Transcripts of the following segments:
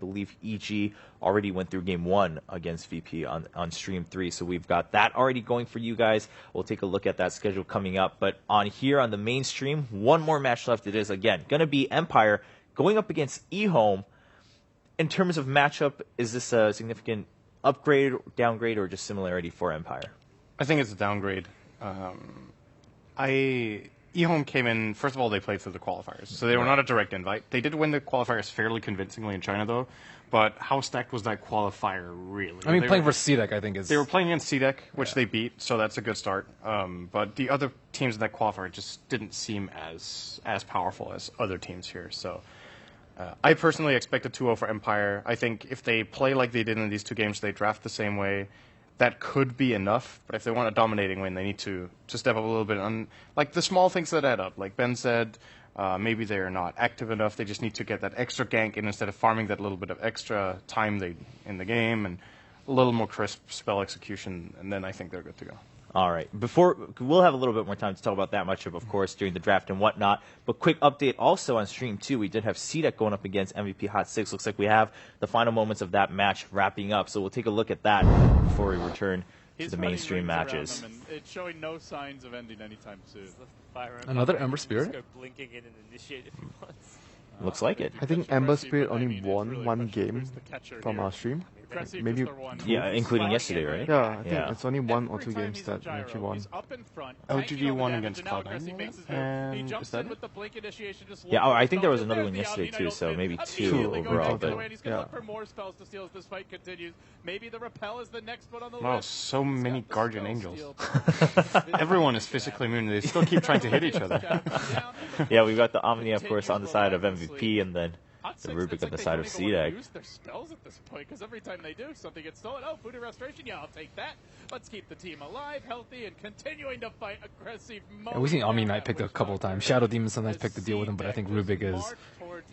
believe EG already went through game 1 against VP on stream 3. So we've got that already going for you guys. We'll take a look at that schedule coming up. But on here on the main stream, one more match left. It is, again, going to be Empire going up against I.M.O. In terms of matchup, is this a significant upgrade, downgrade, or just similarity for Empire? I think it's a downgrade. I.M.O. came in, first of all, they played through the qualifiers, so they were not a direct invite. They did win the qualifiers fairly convincingly in China, though, but how stacked was that qualifier, really? I mean, playing for CDEC, I think, is... They were playing against CDEC, which they beat, so that's a good start. But the other teams in that qualifier just didn't seem as powerful as other teams here, so... I personally expect a 2-0 for Empire. I think if they play like they did in these 2 games, they draft the same way, that could be enough. But if they want a dominating win, they need to step up a little bit on like the small things that add up. Like Ben said, maybe they're not active enough. They just need to get that extra gank in instead of farming that little bit of extra time in the game, and a little more crisp spell execution, and then I think they're good to go. All right. We'll have a little bit more time to talk about that matchup, of course, during the draft and whatnot. But quick update also on stream 2. We did have CDEC going up against MVP Hot 6. Looks like we have the final moments of that match wrapping up. So we'll take a look at that before we return to the mainstream matches. It's showing no signs of ending anytime soon. Another Ember Spirit? Looks like it. I think Ember Spirit only won 1 game from our stream. Maybe yeah, including yesterday, right? Yeah, I think it's only 1 or 2 games that we actually won. LGD won against Cloud9, and is that it? Yeah, I think there was another one yesterday too, so maybe 2 overall. But yeah. Wow, so many Guardian Angels. Everyone is physically immune. They still keep trying to hit each other. Yeah, we've got the Omni, of course, on the side of MVP, and then the Rubik on the side of CDEC. Use their spells at this point, because every time they do, something gets stolen. Oh, Food and Restoration, yeah, I'll take that. Let's keep the team alive, healthy, and continuing to fight aggressive mode. Yeah, we've seen Omni Knight picked a couple of times. Shadow Demon sometimes picked the deal with him, but I think Rubik is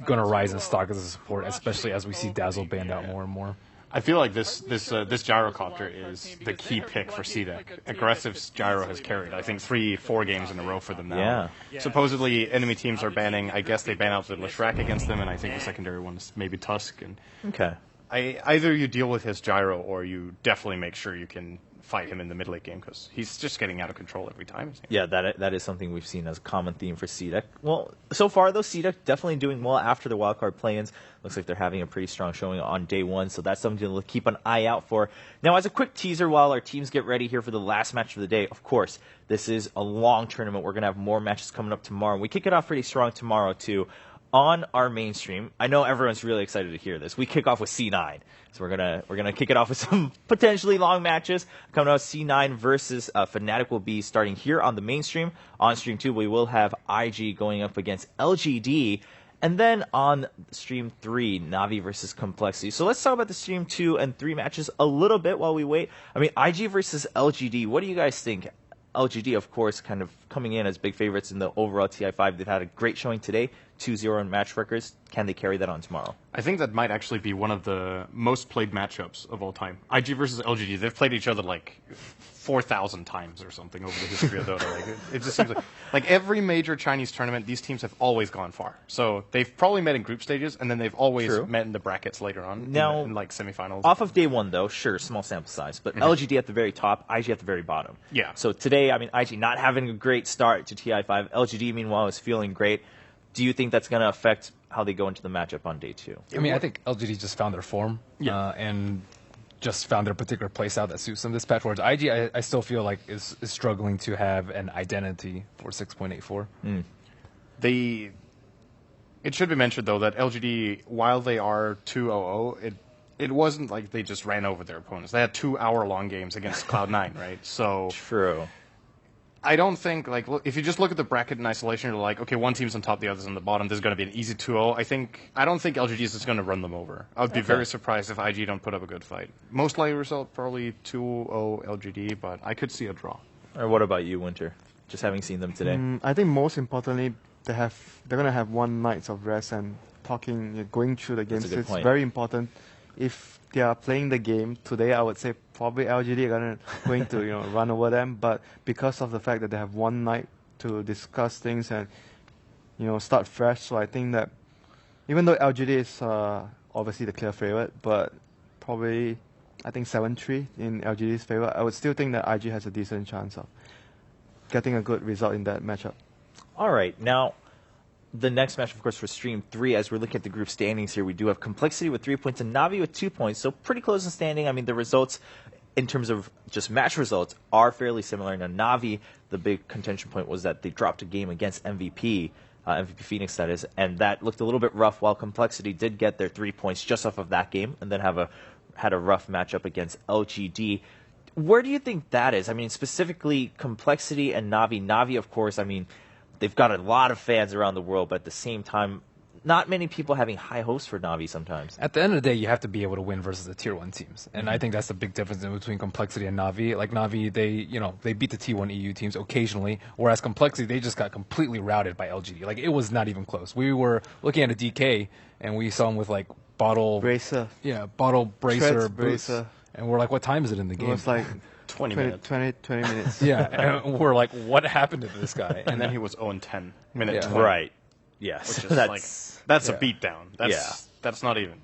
going to rise in stock as a support, especially as we see Dazzle banned out more and more. I feel like this gyrocopter is the key pick for CDEC. Aggressive gyro has carried, I think, 3-4 games in a row for them now. Yeah. Supposedly, enemy teams are banning. I guess they ban out the Leshrac against them, and I think the secondary one is maybe Tusk. And okay. Either you deal with his gyro, or you definitely make sure you can fight him in the mid-late game, because he's just getting out of control every time. Yeah, that is something we've seen as a common theme for CDEC. Well, so far, though, CDEC definitely doing well after the wildcard play-ins. Looks like they're having a pretty strong showing on day 1, so that's something to keep an eye out for. Now, as a quick teaser while our teams get ready here for the last match of the day, of course, this is a long tournament. We're going to have more matches coming up tomorrow. We kick it off pretty strong tomorrow, too. On our mainstream, I know everyone's really excited to hear this. We kick off with C9, so we're gonna kick it off with some potentially long matches coming out. C9 versus Fnatic will be starting here on the mainstream. On stream 2, we will have IG going up against LGD, and then on stream 3, Navi versus Complexity. So let's talk about the stream 2 and 3 matches a little bit while we wait. I mean, IG versus LGD. What do you guys think? LGD, of course, kind of coming in as big favorites in the overall TI5. They've had a great showing today, 2-0 in match records. Can they carry that on tomorrow? I think that might actually be one of the most played matchups of all time. IG versus LGD, they've played each other like 4,000 times or something over the history of Dota. Like, it just seems like every major Chinese tournament, these teams have always gone far. So they've probably met in group stages, and then they've always met in the brackets later on, now, in like semifinals. Off of day 1, though, sure, small sample size, but LGD at the very top, IG at the very bottom. Yeah. So today, I mean, IG not having a great start to TI5. LGD, meanwhile, is feeling great. Do you think that's going to affect how they go into the matchup on day 2? I mean, I think LGD just found their form and just found their particular playstyle that suits them this patch. Whereas IG, I still feel like is struggling to have an identity for 6.84. It should be mentioned, though, that LGD, while they are 2-0-0, it wasn't like they just ran over their opponents. They had 2-hour-long games against Cloud9, right? So true. I don't think, like, if you just look at the bracket in isolation, you're like, okay, one team's on top, the other's on the bottom. There's going to be an easy 2-0. I don't think LGD is just going to run them over. I would be very surprised if IG don't put up a good fight. Most likely result, probably 2-0 LGD, but I could see a draw. Or what about you, Winter? Just having seen them today. I think most importantly, they're going to have 1 night of rest and talking, going through the games. It's very important. If they are playing the game today, I would say probably LGD are going to run over them. But because of the fact that they have 1 night to discuss things and start fresh, so I think that even though LGD is obviously the clear favorite, but probably I think 7-3 in LGD's favor. I would still think that IG has a decent chance of getting a good result in that matchup. All right, now the next match, of course, for Stream 3, as we're looking at the group standings here, we do have Complexity with 3 points and Navi with 2 points, so pretty close in standing. I mean, the results, in terms of just match results, are fairly similar. Now, Navi, the big contention point was that they dropped a game against MVP Phoenix, that is, and that looked a little bit rough, while Complexity did get their 3 points just off of that game, and then had a rough matchup against LGD. Where do you think that is? I mean, specifically Complexity and Navi. Navi, of course, I mean, they've got a lot of fans around the world, but at the same time, not many people having high hopes for Navi sometimes. At the end of the day, you have to be able to win versus the Tier 1 teams. And I think that's the big difference between Complexity and Navi. Like Navi, they beat the T1 EU teams occasionally, whereas Complexity, they just got completely routed by LGD. Like, it was not even close. We were looking at a DK, and we saw him with, like, bracer boots. And we're like, what time is it in the game? It was like 20 minutes. 20 minutes. Yeah, and we're like, what happened to this guy? And then he was 0-10, minute 20. Right. Yes. Which is that's a beatdown. That's not even.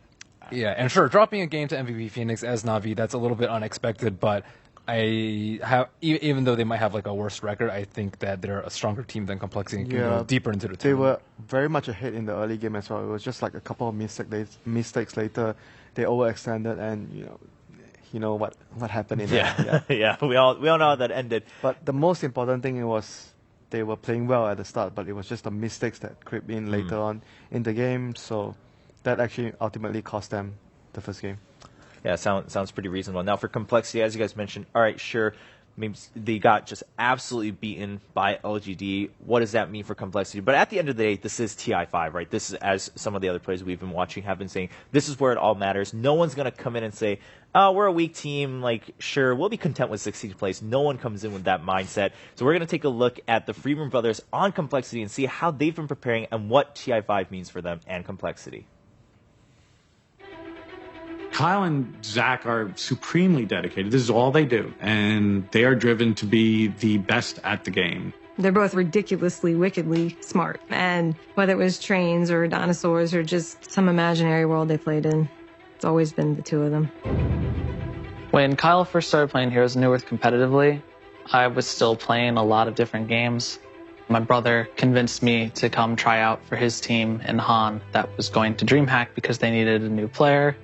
Yeah, and sure, dropping a game to MVP Phoenix as Navi, that's a little bit unexpected, but even though they might have like a worse record, I think that they're a stronger team than Complexity and can go deeper into the tournament. They were very much ahead in the early game as well. It was just like a couple of mistakes later. They overextended, and you know what happened in there. Yeah. We all know how that ended. But the most important thing was they were playing well at the start, but it was just the mistakes that crept in later on in the game. So that actually ultimately cost them the first game. Yeah, sounds pretty reasonable. Now for Complexity, as you guys mentioned, all right, sure, maybe they got just absolutely beaten by LGD. What does that mean for Complexity? But at the end of the day, this is TI5, right? This is, as some of the other players we've been watching have been saying, this is where it all matters. No one's going to come in and say, oh, we're a weak team. Like, sure, we'll be content with 16th place. No one comes in with that mindset. So we're going to take a look at the Freeman brothers on Complexity and see how they've been preparing and what TI5 means for them and Complexity. Kyle and Zach are supremely dedicated. This is all they do, and they are driven to be the best at the game. They're both ridiculously, wickedly smart, and whether it was trains or dinosaurs or just some imaginary world they played in, it's always been the two of them. When Kyle first started playing Heroes of New Earth competitively, I was still playing a lot of different games. My brother convinced me to come try out for his team in Han that was going to DreamHack because they needed a new player.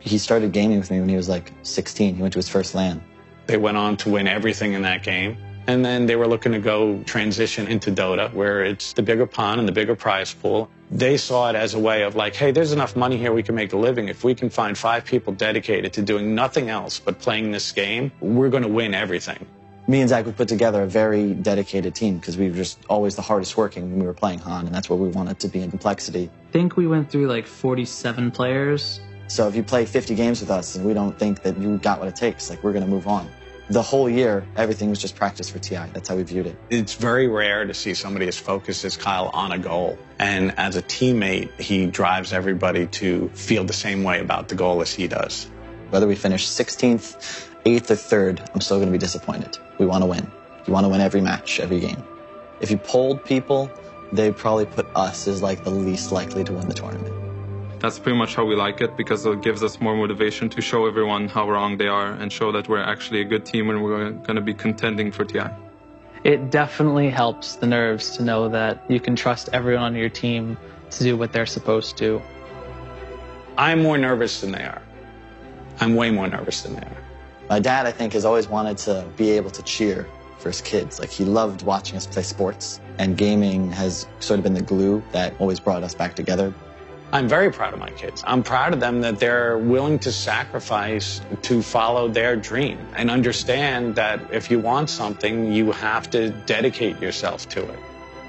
He started gaming with me when he was like 16. He went to his first LAN. They went on to win everything in that game. And then they were looking to go transition into Dota, where it's the bigger pond and the bigger prize pool. They saw it as a way of like, hey, there's enough money here we can make a living. If we can find 5 people dedicated to doing nothing else but playing this game, we're going to win everything. Me and Zach would put together a very dedicated team because we were just always the hardest working when we were playing Han, and that's what we wanted to be in Complexity. I think we went through like 47 players. So if you play 50 games with us and we don't think that you got what it takes, like we're going to move on. The whole year, everything was just practice for TI. That's how we viewed it. It's very rare to see somebody as focused as Kyle on a goal. And as a teammate, he drives everybody to feel the same way about the goal as he does. Whether we finish 16th, 8th, or 3rd, I'm still going to be disappointed. We want to win. You want to win every match, every game. If you polled people, they'd probably put us as like the least likely to win the tournament. That's pretty much how we like it, because it gives us more motivation to show everyone how wrong they are and show that we're actually a good team and we're going to be contending for TI. It definitely helps the nerves to know that you can trust everyone on your team to do what they're supposed to. I'm more nervous than they are. I'm way more nervous than they are. My dad, I think, has always wanted to be able to cheer for his kids. Like, he loved watching us play sports, and gaming has sort of been the glue that always brought us back together. I'm very proud of my kids. I'm proud of them that they're willing to sacrifice to follow their dream and understand that if you want something, you have to dedicate yourself to it.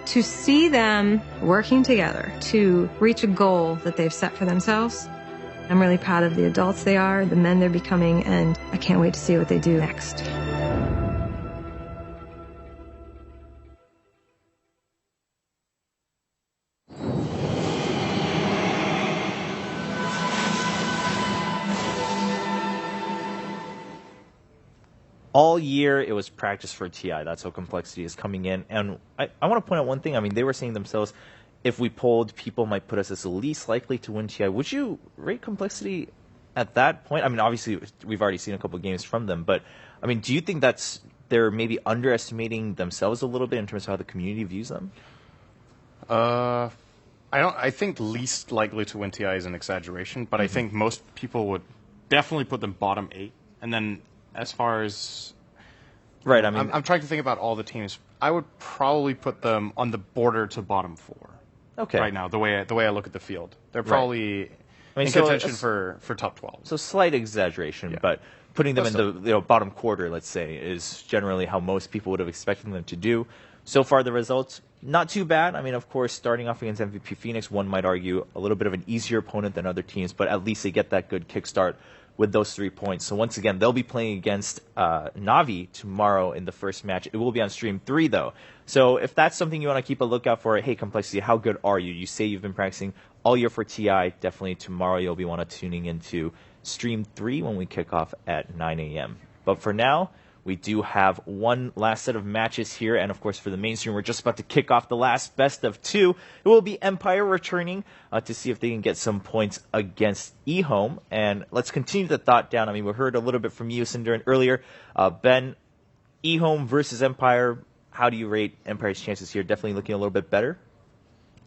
To see them working together to reach a goal that they've set for themselves, I'm really proud of the adults they are, the men they're becoming, and I can't wait to see what they do next. All year, it was practice for TI. That's how Complexity is coming in. And I want to point out one thing. I mean, they were saying themselves, if we polled, people might put us as the least likely to win TI. Would you rate Complexity at that point? I mean, obviously, we've already seen a couple of games from them, but, I mean, do you think they're maybe underestimating themselves a little bit in terms of how the community views them? I think least likely to win TI is an exaggeration, but I think most people would definitely put them bottom 8. And then as far as... Right, I mean... I'm trying to think about all the teams. I would probably put them on the border to bottom 4. Okay. Right now, the way I look at the field. They're probably in so contention for top 12. So slight exaggeration, but putting them in the bottom quarter, let's say, is generally how most people would have expected them to do. So far, the results, not too bad. I mean, of course, starting off against MVP Phoenix, one might argue a little bit of an easier opponent than other teams, but at least they get that good kickstart with those 3 points. So once again, they'll be playing against Na'Vi tomorrow in the first match. It will be on Stream 3, though. So if that's something you want to keep a lookout for, hey, Complexity, how good are you? You say you've been practicing all year for TI. Definitely tomorrow you'll be tuning into Stream 3 when we kick off at 9 a.m. But for now, we do have one last set of matches here, and of course for the main stream, we're just about to kick off the last best of 2. It will be Empire returning to see if they can get some points against I.M O. And let's continue the thought down. I mean, we heard a little bit from you, Cinder, earlier. Ben, I.M O versus Empire, how do you rate Empire's chances here? Definitely looking a little bit better?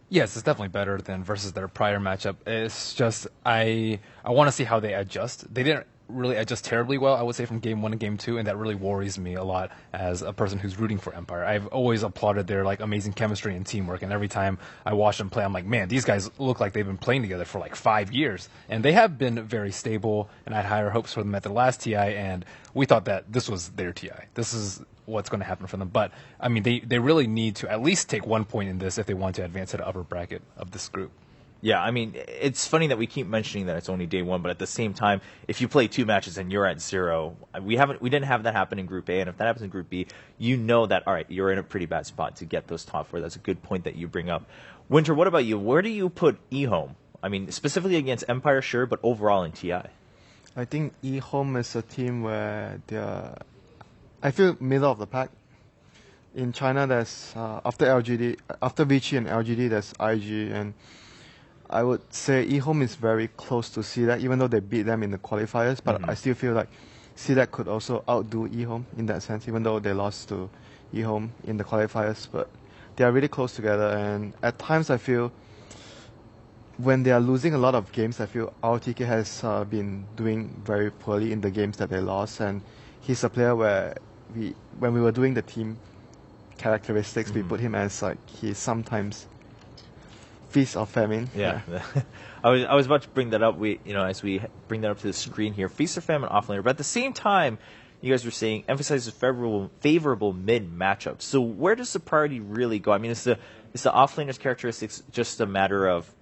Yes, it's definitely better than versus their prior matchup. It's just I want to see how they adjust. They didn't really adjust terribly well, I would say, from game 1 to game 2, and that really worries me a lot as a person who's rooting for Empire. I've always applauded their amazing chemistry and teamwork, and every time I watch them play, I'm like, man, these guys look like they've been playing together for 5 years, and they have been very stable, and I had higher hopes for them at the last TI, and we thought that this was their TI. This is what's going to happen for them, but I mean, they really need to at least take 1 point in this if they want to advance to the upper bracket of this group. Yeah, I mean, it's funny that we keep mentioning that it's only day 1, but at the same time, if you play 2 matches and you're at 0, we didn't have that happen in Group A, and if that happens in Group B, you know that, all right, you're in a pretty bad spot to get those top 4. That's a good point that you bring up. Winter, what about you? Where do you put I.M O? I mean, specifically against Empire, sure, but overall in TI? I think I.M O is a team where I feel middle of the pack. In China, there's after Vichy and LGD, there's IG, and I would say I.M O is very close to CDAC, even though they beat them in the qualifiers. But I still feel like CDAC could also outdo I.M O in that sense, even though they lost to I.M O in the qualifiers. But they are really close together, and at times I feel when they are losing a lot of games, I feel RTK has been doing very poorly in the games that they lost, and he's a player where when we were doing the team characteristics, we put him as he's sometimes feast or famine. Yeah. I was about to bring that up. As we bring that up to the screen here, feast or famine offlaner. But at the same time, you guys were saying emphasizes favorable mid matchups. So where does the priority really go? I mean, is the offlaner's characteristics just a matter of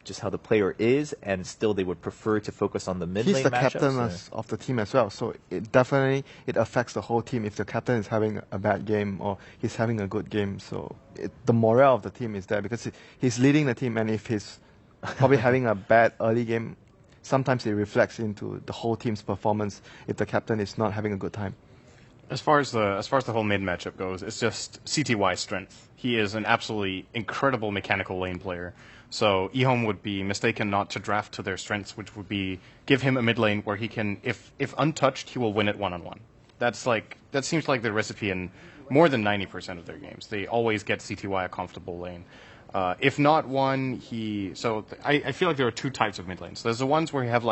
just how the player is, and still they would prefer to focus on the mid lane matchups? He's the captain of the team as well, so it affects the whole team if the captain is having a bad game or he's having a good game. So the morale of the team is there because he's leading the team, and if he's probably having a bad early game, sometimes it reflects into the whole team's performance if the captain is not having a good time. As far as the whole mid matchup goes, it's just CTY's strength. He is an absolutely incredible mechanical lane player. So I.M O would be mistaken not to draft to their strengths, which would be give him a mid lane where he can, if untouched, he will win it 1-on-1. That seems like the recipe in more than 90% of their games. They always get CTY a comfortable lane. If not one, I feel like there are 2 types of mid lanes. There's the ones where you have